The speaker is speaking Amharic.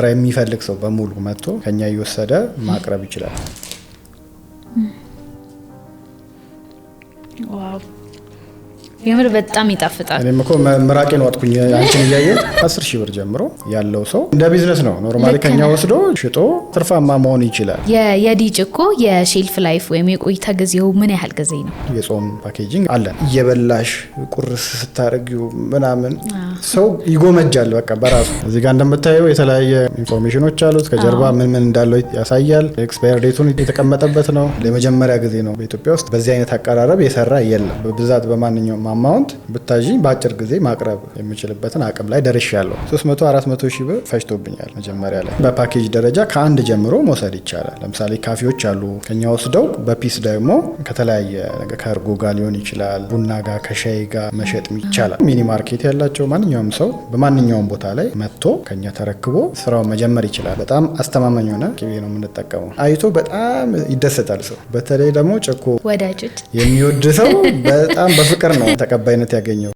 ስራ የሚፈልግ ሰው በሙሉ መጥቶ ከኛ እየወሰደ ማቅረብ ይችላል። ዋው የምር በጣም ይጣፍጣል። እኔም እኮ ምራቄን ዋጥኩኝ አንቺን እያየሁ 10,000 ብር ጀምሮ ያለው ሰው እንደ ቢዝነስ ነው ኖርማሊ ከኛ ወስዶ ሽጦ ትርፋማ መሆን ይችላል። የዲጅ እኮ የሼልፍ ላይፍ ወይም የቆይታ ጊዜው ምን ያህል ጊዜ ነው? የጾም ፓኬጂንግ አለን። እየበላሽ ቁርስ ስታረጊው ምናምን ሰው ይጎመጃል በቃ በራሱ። እዚህ ጋር እንደምታየው የተለያየ ኢንፎርሜሽኖች አሉት። ከጀርባ ምን እንዳለው ያሳያል። ኤክስፓየር ዴቱን የተቀመጠበት ነው። ለመጀመሪያ ጊዜ ነው በኢትዮጵያ ውስጥ በዚህ አይነት አቀራረብ የሰራ የለም። በብዛት በማንኛውም አማውንት ብታጂ በአጭር ጊዜ ማቅረብ የሚችልበትን አቅም ላይ ደርሻለሁ። 300-400 ብር ፈጅቶብኛል መጀመሪያ ላይ። በፓኬጅ ደረጃ ከአንድ ጀምሮ መውሰድ ይቻላል። ለምሳሌ ካፌዎች አሉ ከኛ ወስደው በፒስ ደግሞ ከተለያየ ነገር ከእርጎ ጋር ሊሆን ይችላል፣ ቡና ጋር ከሻይ ጋር መሸጥ ይቻላል። ሚኒ ማርኬት ያላቸው ማንኛውም ሰው በማንኛውም ቦታ ላይ መጥቶ ከኛ ተረክቦ ስራውን መጀመር ይችላል። በጣም አስተማማኝ የሆነ ቅቤ ነው የምንጠቀመው። አይቶ በጣም ይደሰታል ሰው። በተለይ ደግሞ ጨኮ ወዳጆች የሚወድ ሰው በጣም በፍቅር ነው ተቀባይነት ያገኘው።